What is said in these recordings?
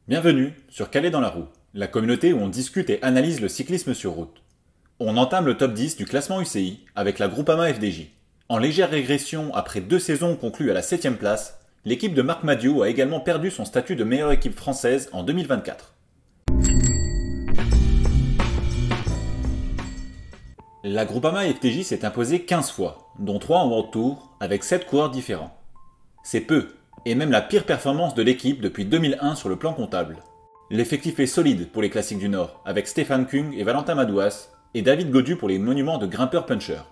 Bienvenue sur Calais dans la roue, la communauté où on discute et analyse le cyclisme sur route. On entame le top 10 du classement UCI avec la Groupama FDJ. En légère régression après 2 saisons conclues à la 7ème place, l'équipe de Marc Madiot a également perdu son statut de meilleure équipe française en 2024. La Groupama FDJ s'est imposée 15 fois, dont 3 en World Tour, avec 7 coureurs différents. C'est peu, et même la pire performance de l'équipe depuis 2001 sur le plan comptable. L'effectif est solide pour les classiques du Nord, avec Stéphane Kung et Valentin Madouas, et David Gaudu pour les monuments de grimpeurs-punchers.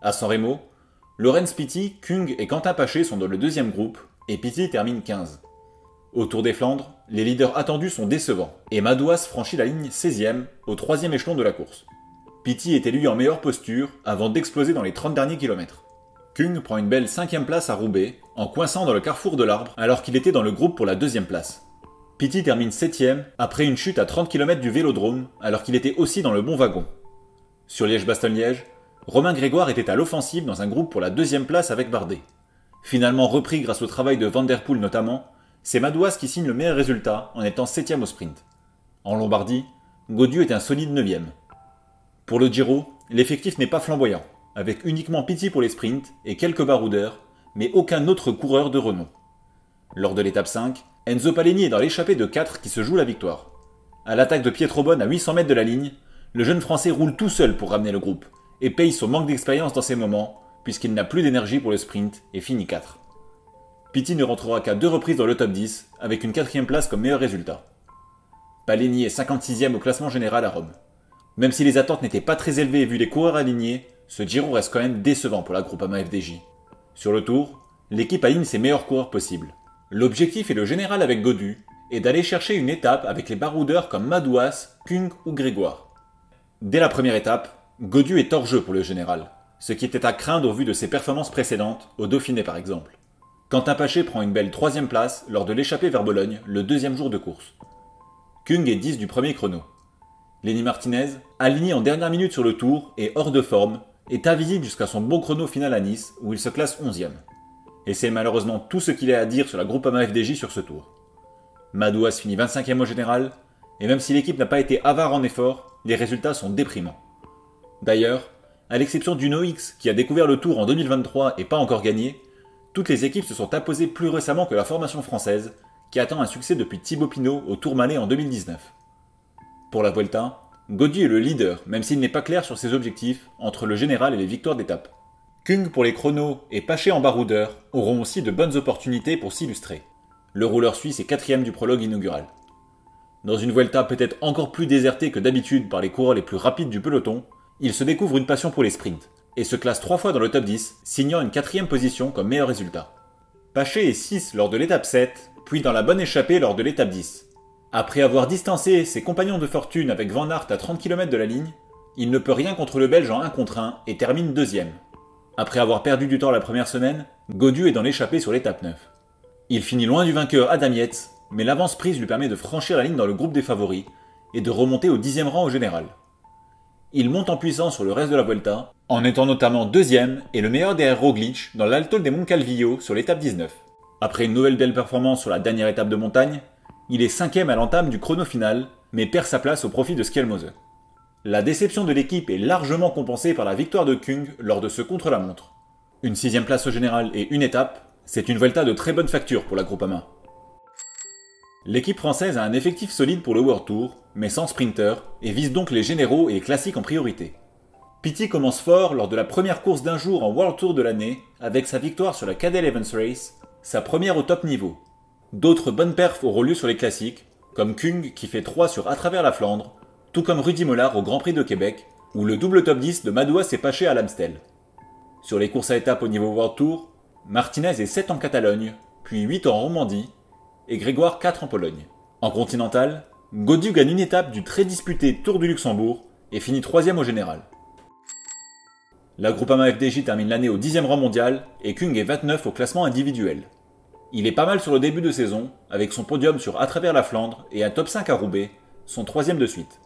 À San Remo, Laurens Pitty, Kung et Quentin Paché sont dans le deuxième groupe, et Pitty termine 15. Au Tour des Flandres, les leaders attendus sont décevants, et Madouas franchit la ligne 16e, au 3e échelon de la course. Pitty est élu en meilleure posture, avant d'exploser dans les 30 derniers kilomètres. Kung prend une belle 5e place à Roubaix, en coinçant dans le carrefour de l'Arbre, alors qu'il était dans le groupe pour la 2e place. Pitty termine 7e, après une chute à 30 km du Vélodrome, alors qu'il était aussi dans le bon wagon. Sur Liège-Bastogne-Liège, Romain Grégoire était à l'offensive dans un groupe pour la 2e place avec Bardet. Finalement repris grâce au travail de Van Der Poel notamment, c'est Madouas qui signe le meilleur résultat en étant 7e au sprint. En Lombardie, Gaudu est un solide 9e. Pour le Giro, l'effectif n'est pas flamboyant, avec uniquement Pitty pour les sprints et quelques baroudeurs, mais aucun autre coureur de renom. Lors de l'étape 5, Enzo Paleni est dans l'échappée de 4 qui se joue la victoire. À l'attaque de Pietrobonne à 800 mètres de la ligne, le jeune Français roule tout seul pour ramener le groupe, et paye son manque d'expérience dans ces moments, puisqu'il n'a plus d'énergie pour le sprint et finit 4. Pitty ne rentrera qu'à 2 reprises dans le top 10, avec une 4e place comme meilleur résultat. Paleni est 56e au classement général à Rome. Même si les attentes n'étaient pas très élevées vu les coureurs alignés, ce Giro reste quand même décevant pour la Groupama FDJ. Sur le tour, l'équipe aligne ses meilleurs coureurs possibles. L'objectif est le général avec Gaudu, et d'aller chercher une étape avec les baroudeurs comme Madouas, Kung ou Grégoire. Dès la première étape, Gaudu est hors jeu pour le général, ce qui était à craindre au vu de ses performances précédentes, au Dauphiné par exemple. Quentin Paché prend une belle 3e place lors de l'échappée vers Bologne, le 2e jour de course. Kung est 10 du premier chrono. Lenny Martinez, aligné en dernière minute sur le tour et hors de forme, est invisible jusqu'à son bon chrono final à Nice, où il se classe 11e. Et c'est malheureusement tout ce qu'il y a à dire sur la Groupama FDJ sur ce tour. Madouas finit 25e au général, et même si l'équipe n'a pas été avare en efforts, les résultats sont déprimants. D'ailleurs, à l'exception d'Uno X qui a découvert le tour en 2023 et pas encore gagné, toutes les équipes se sont imposées plus récemment que la formation française, qui attend un succès depuis Thibaut Pinot au Tourmalet en 2019. Pour la Vuelta, Gaudu est le leader, même s'il n'est pas clair sur ses objectifs entre le général et les victoires d'étape. Kung pour les chronos et Paché en baroudeur auront aussi de bonnes opportunités pour s'illustrer. Le rouleur suisse est 4e du prologue inaugural. Dans une Vuelta peut-être encore plus désertée que d'habitude par les coureurs les plus rapides du peloton, il se découvre une passion pour les sprints, et se classe 3 fois dans le top 10, signant une 4e position comme meilleur résultat. Paché est 6 lors de l'étape 7, puis dans la bonne échappée lors de l'étape 10. Après avoir distancé ses compagnons de fortune avec Van Aert à 30 km de la ligne, il ne peut rien contre le Belge en 1 contre 1 et termine 2e. Après avoir perdu du temps la première semaine, Gaudu est dans l'échappée sur l'étape 9. Il finit loin du vainqueur Adam Yates, mais l'avance prise lui permet de franchir la ligne dans le groupe des favoris et de remonter au 10e rang au général. Il monte en puissance sur le reste de la Vuelta, en étant notamment 2e et le meilleur derrière Roglic dans l'Alto de Moncalvillo sur l'étape 19. Après une nouvelle belle performance sur la dernière étape de montagne, il est 5e à l'entame du chrono final, mais perd sa place au profit de Skelmose. La déception de l'équipe est largement compensée par la victoire de Kung lors de ce contre-la-montre. Une 6e place au général et une étape, c'est une Vuelta de très bonne facture pour la Groupama. L'équipe française a un effectif solide pour le World Tour, mais sans sprinter, et vise donc les généraux et les classiques en priorité. Pitty commence fort lors de la première course d'un jour en World Tour de l'année, avec sa victoire sur la Cadel Evans Race, sa première au top niveau. D'autres bonnes perfs auront lieu sur les classiques, comme Kung qui fait 3 sur À travers la Flandre, tout comme Rudy Mollard au Grand Prix de Québec, ou le double top 10 de Madouas et Paché à l'Amstel. Sur les courses à étapes au niveau World Tour, Martinez est 7 en Catalogne, puis 8 en Romandie, et Grégoire 4 en Pologne. En continental, Gaudu gagne une étape du très disputé Tour du Luxembourg et finit 3e au général. La Groupama FDJ termine l'année au 10e rang mondial et Kung est 29 au classement individuel. Il est pas mal sur le début de saison, avec son podium sur À travers la Flandre et un top 5 à Roubaix, son 3e de suite.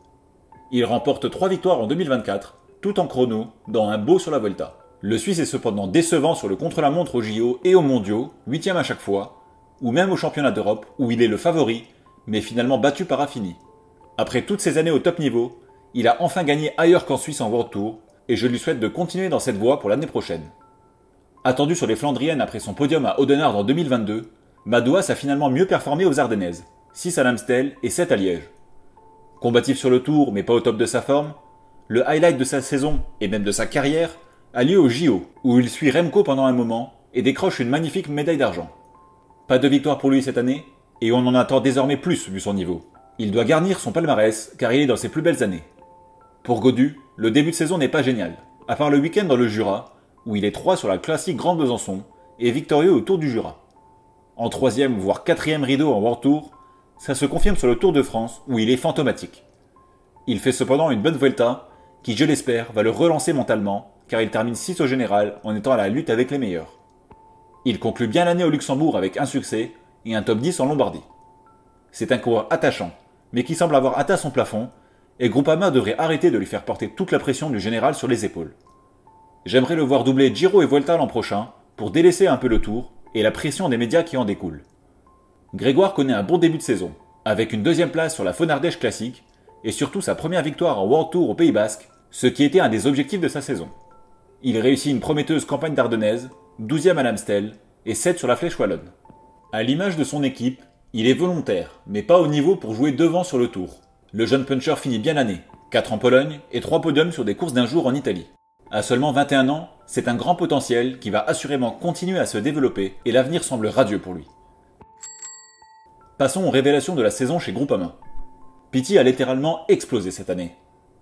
Il remporte 3 victoires en 2024, tout en chrono, dans un beau sur la Vuelta. Le Suisse est cependant décevant sur le contre-la-montre au JO et aux mondiaux, 8e à chaque fois, ou même au championnat d'Europe, où il est le favori, mais finalement battu par Affini. Après toutes ces années au top niveau, il a enfin gagné ailleurs qu'en Suisse en World Tour, et je lui souhaite de continuer dans cette voie pour l'année prochaine. Attendu sur les Flandriennes après son podium à Audenarde en 2022, Madouas a finalement mieux performé aux Ardennaises, 6 à l'Amstel et 7 à Liège. Combatif sur le tour mais pas au top de sa forme, le highlight de sa saison et même de sa carrière a lieu au JO, où il suit Remco pendant un moment et décroche une magnifique médaille d'argent. Pas de victoire pour lui cette année, et on en attend désormais plus vu son niveau. Il doit garnir son palmarès car il est dans ses plus belles années. Pour Gaudu, le début de saison n'est pas génial, à part le week-end dans le Jura, où il est 3 sur la classique Grande Besançon et victorieux au Tour du Jura. En 3e voire 4e rideau en World Tour, ça se confirme sur le Tour de France où il est fantomatique. Il fait cependant une bonne Vuelta qui, je l'espère, va le relancer mentalement car il termine 6 au général en étant à la lutte avec les meilleurs. Il conclut bien l'année au Luxembourg avec un succès et un top 10 en Lombardie. C'est un coureur attachant, mais qui semble avoir atteint son plafond, et Groupama devrait arrêter de lui faire porter toute la pression du général sur les épaules. J'aimerais le voir doubler Giro et Vuelta l'an prochain pour délaisser un peu le Tour et la pression des médias qui en découle. Grégoire connaît un bon début de saison, avec une 2e place sur la Fonardèche classique et surtout sa première victoire en World Tour au Pays Basque, ce qui était un des objectifs de sa saison. Il réussit une prometteuse campagne d'Ardennaise, 12e à l'Amstel et 7 sur la Flèche Wallonne. À l'image de son équipe, il est volontaire, mais pas au niveau pour jouer devant sur le Tour. Le jeune puncher finit bien l'année, 4 en Pologne et 3 podiums sur des courses d'un jour en Italie. À seulement 21 ans, c'est un grand potentiel qui va assurément continuer à se développer et l'avenir semble radieux pour lui. Passons aux révélations de la saison chez Groupama. Pitty a littéralement explosé cette année.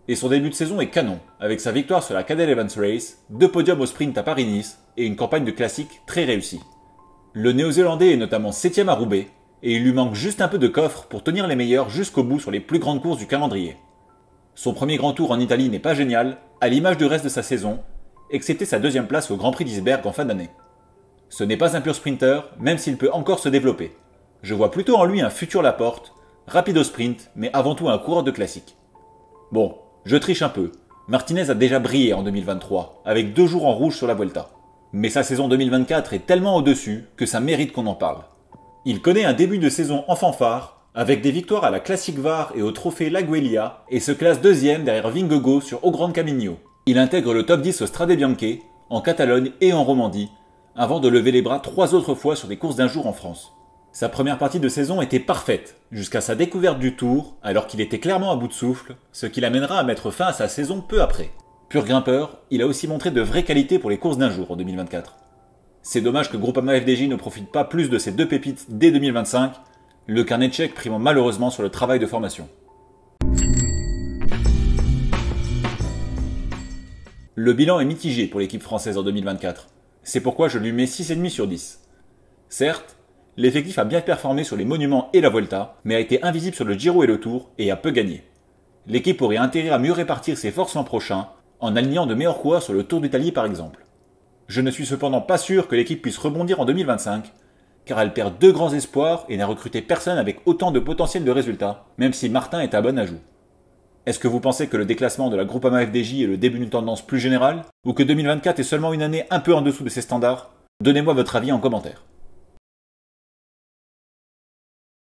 Et son début de saison est canon, avec sa victoire sur la Cadel Evans Race, 2 podiums au sprint à Paris-Nice et une campagne de classique très réussie. Le néo-zélandais est notamment 7e à Roubaix, et il lui manque juste un peu de coffre pour tenir les meilleurs jusqu'au bout sur les plus grandes courses du calendrier. Son premier grand tour en Italie n'est pas génial, à l'image du reste de sa saison, excepté sa 2e place au Grand Prix d'Isberg en fin d'année. Ce n'est pas un pur sprinter, même s'il peut encore se développer. Je vois plutôt en lui un futur Laporte, rapide au sprint, mais avant tout un coureur de classique. Bon, je triche un peu. Martinez a déjà brillé en 2023, avec 2 jours en rouge sur la Vuelta. Mais sa saison 2024 est tellement au-dessus que ça mérite qu'on en parle. Il connaît un début de saison en fanfare, avec des victoires à la Classique Var et au Trophée Laguelia, et se classe 2e derrière Vingegaard sur Au Grand Camino. Il intègre le top 10 au Strade Bianche, en Catalogne et en Romandie, avant de lever les bras 3 autres fois sur des courses d'un jour en France. Sa première partie de saison était parfaite, jusqu'à sa découverte du Tour, alors qu'il était clairement à bout de souffle, ce qui l'amènera à mettre fin à sa saison peu après. Pur grimpeur, il a aussi montré de vraies qualités pour les courses d'un jour en 2024. C'est dommage que Groupama FDJ ne profite pas plus de ces 2 pépites dès 2025, le carnet tchèque primant malheureusement sur le travail de formation. Le bilan est mitigé pour l'équipe française en 2024. C'est pourquoi je lui mets 6,5 sur 10. Certes, l'effectif a bien performé sur les monuments et la Vuelta, mais a été invisible sur le Giro et le Tour et a peu gagné. L'équipe aurait intérêt à mieux répartir ses forces l'an prochain, en alignant de meilleurs coureurs sur le Tour d'Italie par exemple. Je ne suis cependant pas sûr que l'équipe puisse rebondir en 2025, car elle perd 2 grands espoirs et n'a recruté personne avec autant de potentiel de résultats, même si Martin est un bon ajout. Est-ce que vous pensez que le déclassement de la Groupama FDJ est le début d'une tendance plus générale, ou que 2024 est seulement une année un peu en dessous de ses standards? Donnez-moi votre avis en commentaire.